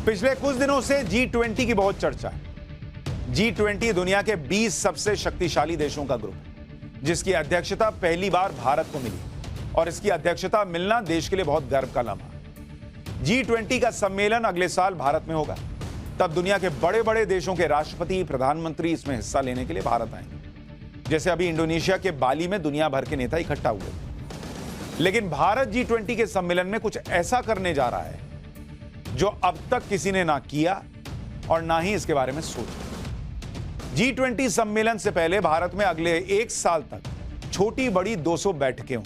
पिछले कुछ दिनों से G20 की बहुत चर्चा है। G20 दुनिया के 20 सबसे शक्तिशाली देशों का ग्रुप है, जिसकी अध्यक्षता पहली बार भारत को मिली और इसकी अध्यक्षता मिलना देश के लिए बहुत गर्व का लम्हा। G20 का सम्मेलन अगले साल भारत में होगा। तब दुनिया के बड़े बड़े देशों के राष्ट्रपति, प्रधानमंत्री इसमें हिस्सा लेने के लिए भारत आएंगे। जैसे अभी इंडोनेशिया के बाली में दुनिया भर के नेता इकट्ठा हुए। लेकिन भारत G20 के सम्मेलन में कुछ ऐसा करने जा रहा है जो अब तक किसी ने ना किया और ना ही इसके बारे में सोचा। G20 सम्मेलन से पहले भारत में अगले एक साल तक छोटी बड़ी 200 बैठकें हों,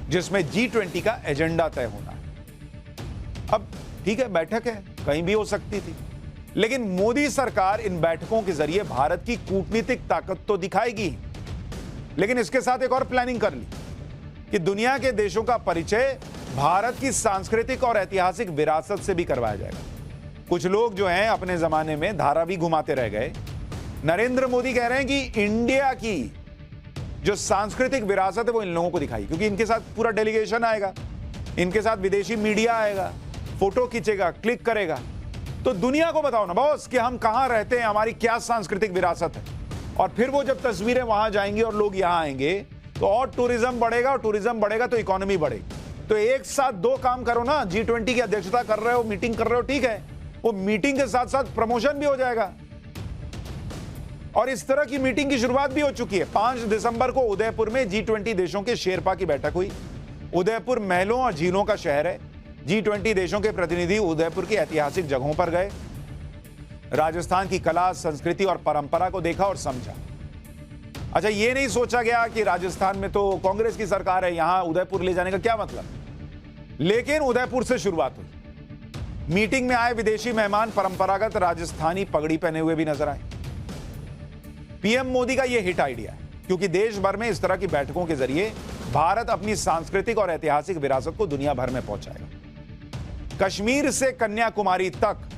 जिसमें G20 का एजेंडा तय होना है। अब ठीक है, बैठक है, कहीं भी हो सकती थी, लेकिन मोदी सरकार इन बैठकों के जरिए भारत की कूटनीतिक ताकत तो दिखाएगी, लेकिन इसके साथ एक और प्लानिंग कर ली कि दुनिया के देशों का परिचय भारत की सांस्कृतिक और ऐतिहासिक विरासत से भी करवाया जाएगा। कुछ लोग जो हैं अपने जमाने में धारा भी घुमाते रह गए। नरेंद्र मोदी कह रहे हैं कि इंडिया की जो सांस्कृतिक विरासत है वो इन लोगों को दिखाई, क्योंकि इनके साथ पूरा डेलीगेशन आएगा, इनके साथ विदेशी मीडिया आएगा, फोटो खींचेगा, क्लिक करेगा। तो दुनिया को बताओ ना बॉस कि हम कहां रहते हैं, हमारी क्या सांस्कृतिक विरासत है। और फिर वो जब तस्वीरें वहां जाएंगी और लोग यहां आएंगे तो और टूरिज्म बढ़ेगा, और टूरिज्म बढ़ेगा तो इकोनॉमी बढ़ेगी। तो एक साथ दो काम करो ना। G20 की अध्यक्षता कर रहे हो, मीटिंग कर रहे हो, ठीक है, वो मीटिंग के साथ साथ प्रमोशन भी हो जाएगा। और इस तरह की मीटिंग की शुरुआत भी हो चुकी है। 5 दिसंबर को उदयपुर में G20 देशों के शेरपा की बैठक हुई। उदयपुर महलों और झीलों का शहर है। G20 देशों के प्रतिनिधि उदयपुर की ऐतिहासिक जगहों पर गए, राजस्थान की कला, संस्कृति और परंपरा को देखा और समझा। अच्छा, ये नहीं सोचा गया कि राजस्थान में तो कांग्रेस की सरकार है, यहां उदयपुर ले जाने का क्या मतलब। लेकिन उदयपुर से शुरुआत हुई। मीटिंग में आए विदेशी मेहमान परंपरागत राजस्थानी पगड़ी पहने हुए भी नजर आए। पीएम मोदी का यह हिट आइडिया है, क्योंकि देश भर में इस तरह की बैठकों के जरिए भारत अपनी सांस्कृतिक और ऐतिहासिक विरासत को दुनिया भर में पहुंचाएगा। कश्मीर से कन्याकुमारी तक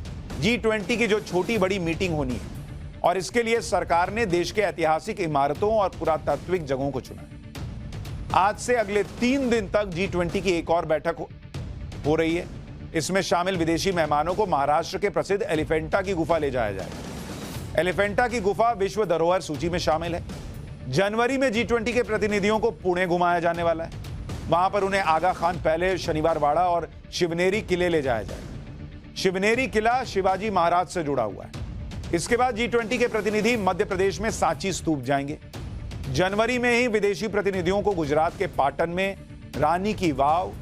G20 की जो छोटी बड़ी मीटिंग होनी है, और इसके लिए सरकार ने देश के ऐतिहासिक इमारतों और पुरातात्विक जगहों को चुना है। आज से अगले 3 दिन तक G20 की एक और बैठक हो रही है। इसमें शामिल विदेशी मेहमानों को महाराष्ट्र के प्रसिद्ध एलिफेंटा की गुफा ले जाया जाएगा। एलिफेंटा की गुफा विश्व धरोहर सूची में शामिल है। जनवरी में G20 के प्रतिनिधियों को पुणे घुमाया जाने वाला है। वहां पर उन्हें आगा खान पैलेस, शनिवार वाड़ा और शिवनेरी किले ले जाया जाएगा। शिवनेरी किला शिवाजी महाराज से जुड़ा हुआ है। इसके बाद G20 के प्रतिनिधि मध्य प्रदेश में सांची स्तूप जाएंगे। जनवरी में ही विदेशी प्रतिनिधियों को गुजरात के पाटन में रानी की वाव,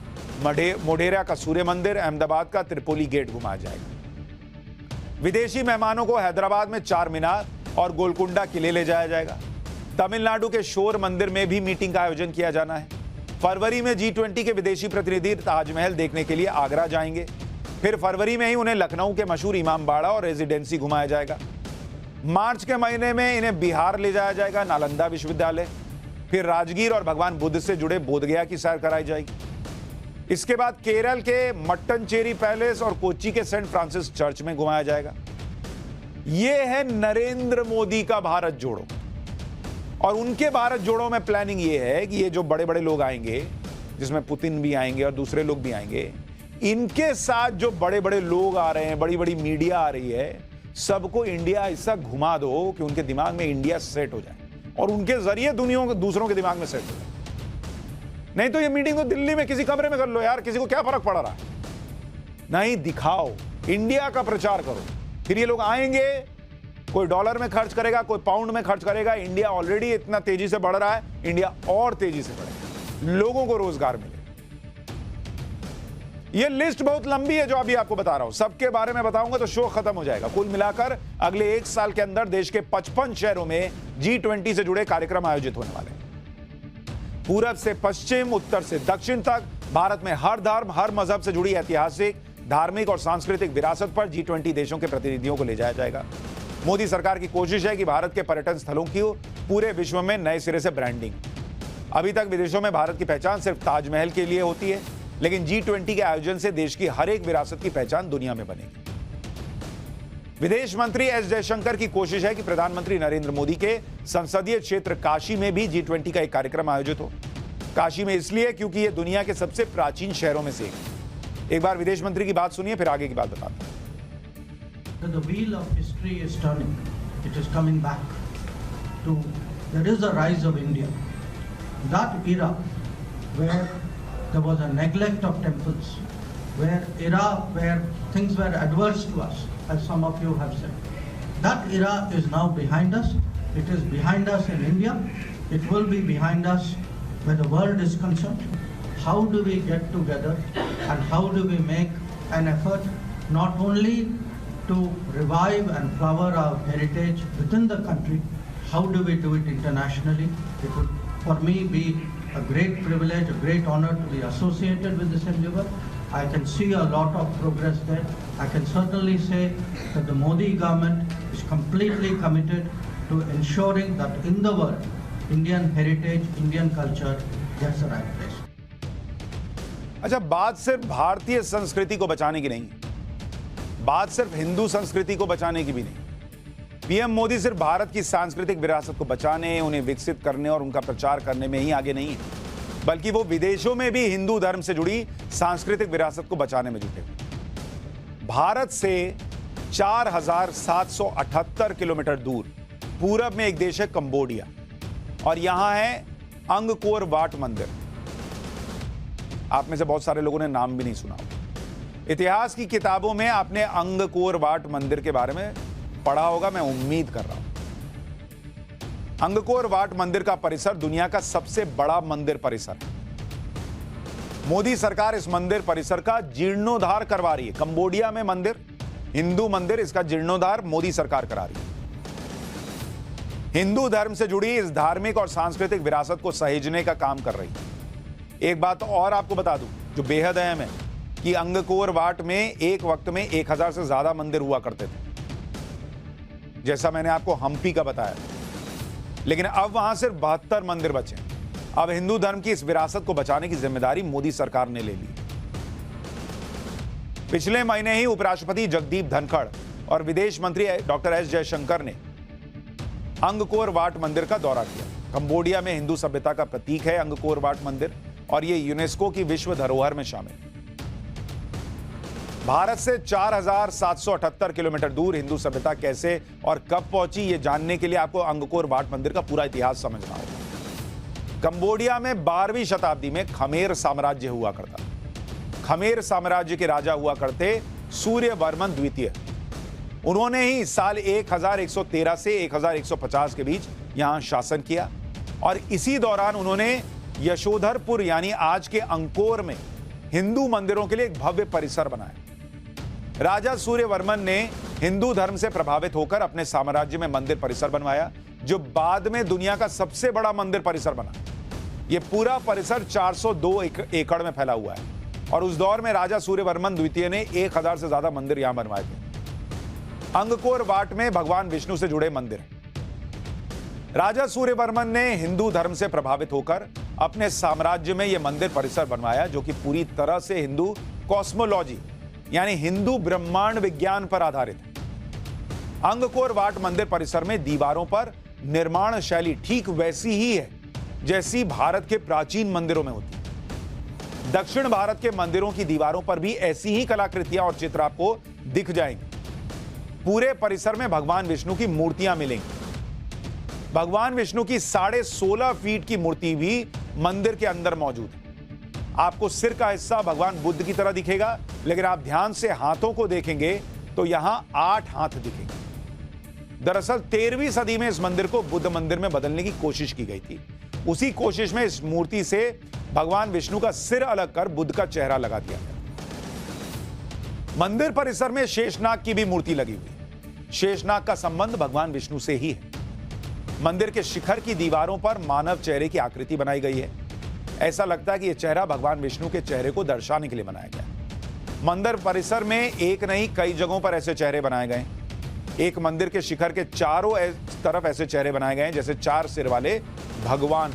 मोढेरा का सूर्य मंदिर, अहमदाबाद का त्रिपोली गेट घुमाया जाएगा। विदेशी मेहमानों को हैदराबाद में चार मीनार और गोलकुंडा किले ले जाया जाएगा। तमिलनाडु के शोर मंदिर में भी मीटिंग का आयोजन किया जाना है। फरवरी में G20 के विदेशी प्रतिनिधि ताजमहल देखने के लिए आगरा जाएंगे। फिर फरवरी में ही उन्हें लखनऊ के मशहूर इमामबाड़ा और रेजिडेंसी घुमाया जाएगा। मार्च के महीने में इन्हें बिहार ले जाया जाएगा, नालंदा विश्वविद्यालय। फिर राजगीर और भगवान बुद्ध से जुड़े बोधगया की सैर कराई जाएगी। इसके बाद केरल के मट्टनचेरी पैलेस और कोच्चि के सेंट फ्रांसिस चर्च में घुमाया जाएगा। यह है नरेंद्र मोदी का भारत जोड़ो। और उनके भारत जोड़ो में प्लानिंग यह है कि ये जो बड़े बड़े लोग आएंगे, जिसमें पुतिन भी आएंगे और दूसरे लोग भी आएंगे, इनके साथ जो बड़े बड़े लोग आ रहे हैं, बड़ी बड़ी मीडिया आ रही है, सबको इंडिया ऐसा घुमा दो कि उनके दिमाग में इंडिया सेट हो जाए और उनके जरिए दूसरों के दिमाग में सेट हो जाए। नहीं तो ये मीटिंग तो दिल्ली में किसी कमरे में कर लो यार, किसी को क्या फर्क पड़ रहा है। नहीं, दिखाओ, इंडिया का प्रचार करो। फिर ये लोग आएंगे, कोई डॉलर में खर्च करेगा, कोई पाउंड में खर्च करेगा। इंडिया ऑलरेडी इतना तेजी से बढ़ रहा है, इंडिया और तेजी से बढ़ेगा, लोगों को रोजगार मिलेगा। यह लिस्ट बहुत लंबी है जो अभी आपको बता रहा हूं, सबके बारे में बताऊंगा तो शो खत्म हो जाएगा। कुल मिलाकर अगले एक साल के अंदर देश के 55 शहरों में G20 से जुड़े कार्यक्रम आयोजित होने वाले हैं। पूरब से पश्चिम, उत्तर से दक्षिण तक भारत में हर धर्म, हर मजहब से जुड़ी ऐतिहासिक, धार्मिक और सांस्कृतिक विरासत पर G20 देशों के प्रतिनिधियों को ले जाया जाएगा। मोदी सरकार की कोशिश है कि भारत के पर्यटन स्थलों की पूरे विश्व में नए सिरे से ब्रांडिंग। अभी तक विदेशों में भारत की पहचान सिर्फ ताजमहल के लिए होती है, लेकिन G20 के आयोजन से देश की हर एक विरासत की पहचान दुनिया में बनेगी। विदेश मंत्री एस जयशंकर की कोशिश है कि प्रधानमंत्री नरेंद्र मोदी के संसदीय क्षेत्र काशी में भी G20 का एक कार्यक्रम आयोजित हो। काशी में इसलिए क्योंकि यह दुनिया के सबसे प्राचीन शहरों में से एक बार विदेश मंत्री की बात सुनिए, फिर आगे की बात बताता हूं। that the wheel of history is turning. It is coming back to, there is a rise of India. That era where there was a neglect of temples, where things were adverse to us, as some of you have said. That era is now behind us. It is behind us in India. It will be behind us where the world is concerned. How do we get together and how do we make an effort not only to revive and flower our heritage within the country, how do we do it internationally? It would, for me, be a great privilege, a great honor to be associated with this endeavor. I can see a lot of progress there. I can certainly say that the Modi government is completely committed to ensuring that in the world, Indian heritage, Indian culture gets the right place. अच्छा, बात सिर्फ भारतीय संस्कृति को बचाने की नहीं, बात सिर्फ हिंदू संस्कृति को बचाने की भी नहीं। पीएम मोदी सिर्फ भारत की सांस्कृतिक विरासत को बचाने, उन्हें विकसित करने और उनका प्रचार करने में ही आगे नहीं है, बल्कि वो विदेशों में भी हिंदू धर्म से जुड़ी सांस्कृतिक विरासत को बचाने में जुटे हुए। भारत से 4,778 किलोमीटर दूर पूरब में एक देश है कंबोडिया, और यहां है अंगकोर वाट मंदिर। आप में से बहुत सारे लोगों ने नाम भी नहीं सुना। इतिहास की किताबों में आपने अंगकोर वाट मंदिर के बारे में पढ़ा होगा, मैं उम्मीद कर रहा हूं। अंगकोर वाट मंदिर का परिसर दुनिया का सबसे बड़ा मंदिर परिसर है। मोदी सरकार इस मंदिर परिसर का जीर्णोद्धार करवा रही है। कंबोडिया में मंदिर, हिंदू मंदिर, इसका जीर्णोद्धार मोदी सरकार करा रही है। हिंदू धर्म से जुड़ी इस धार्मिक और सांस्कृतिक विरासत को सहेजने का काम कर रही है। एक बात और आपको बता दूं जो बेहद अहम है कि अंगकोर वाट में एक वक्त में 1000 से ज्यादा मंदिर हुआ करते थे, जैसा मैंने आपको हम्पी का बताया, लेकिन अब वहां सिर्फ 72 मंदिर बचे। अब हिंदू धर्म की इस विरासत को बचाने की जिम्मेदारी मोदी सरकार ने ले ली। पिछले महीने ही उपराष्ट्रपति जगदीप धनखड़ और विदेश मंत्री डॉक्टर एस जयशंकर ने अंगकोर वाट मंदिर का दौरा किया। कंबोडिया में हिंदू सभ्यता का प्रतीक है अंगकोर वाट मंदिर, और यह यूनेस्को की विश्व धरोहर में शामिल। भारत से 4,778 किलोमीटर दूर हिंदू सभ्यता कैसे और कब पहुंची, यह जानने के लिए आपको अंगकोर वाट मंदिर का पूरा इतिहास समझना होगा। कंबोडिया में 12वीं शताब्दी में खमेर साम्राज्य हुआ करता। खमेर साम्राज्य के राजा हुआ करते सूर्यवर्मन द्वितीय। उन्होंने ही साल 1113 से 1150 के बीच यहां शासन किया, और इसी दौरान उन्होंने यशोधरपुर यानी आज के अंकोर में हिंदू मंदिरों के लिए एक भव्य परिसर बनाया। राजा सूर्यवर्मन ने हिंदू धर्म से प्रभावित होकर अपने साम्राज्य में मंदिर परिसर बनवाया, जो बाद में दुनिया का सबसे बड़ा मंदिर परिसर बना। यह पूरा परिसर 402 एकड़ में फैला हुआ है, और उस दौर में राजा सूर्यवर्मन द्वितीय ने 1000 से ज्यादा मंदिर यहां बनवाए थे। अंगकोर वाट में भगवान विष्णु से जुड़े मंदिर हैं। राजा सूर्यवर्मन ने हिंदू धर्म से प्रभावित होकर अपने साम्राज्य में यह मंदिर परिसर बनवाया, जो कि पूरी तरह से हिंदू कॉस्मोलॉजी यानी हिंदू ब्रह्मांड विज्ञान पर आधारित है। अंगकोर वाट मंदिर परिसर में दीवारों पर निर्माण शैली ठीक वैसी ही है जैसी भारत के प्राचीन मंदिरों में होती है। दक्षिण भारत के मंदिरों की दीवारों पर भी ऐसी ही कलाकृतियां और चित्र आपको दिख जाएंगे। पूरे परिसर में भगवान विष्णु की मूर्तियां मिलेंगी। भगवान विष्णु की 16.5 फीट की मूर्ति भी मंदिर के अंदर मौजूद है। आपको सिर का हिस्सा भगवान बुद्ध की तरह दिखेगा, लेकिन आप ध्यान से हाथों को देखेंगे तो यहां 8 हाथ दिखेंगे। दरअसल 13वीं सदी में इस मंदिर को बुद्ध मंदिर में बदलने की कोशिश की गई थी। उसी कोशिश में इस मूर्ति से भगवान विष्णु का सिर अलग कर बुद्ध का चेहरा लगा दिया गया। मंदिर परिसर में शेषनाग की भी मूर्ति लगी हुई। शेषनाग का संबंध भगवान विष्णु से ही है। मंदिर के शिखर की दीवारों पर मानव चेहरे की आकृति बनाई गई है। ऐसा लगता है कि यह चेहरा भगवान विष्णु के चेहरे को दर्शाने के लिए बनाया गया। मंदिर परिसर में एक नहीं कई जगहों पर ऐसे चेहरे बनाए गए। एक मंदिर के शिखर के चारों तरफ ऐसे चेहरे बनाए गए हैं जैसे 4 सिर वाले भगवान।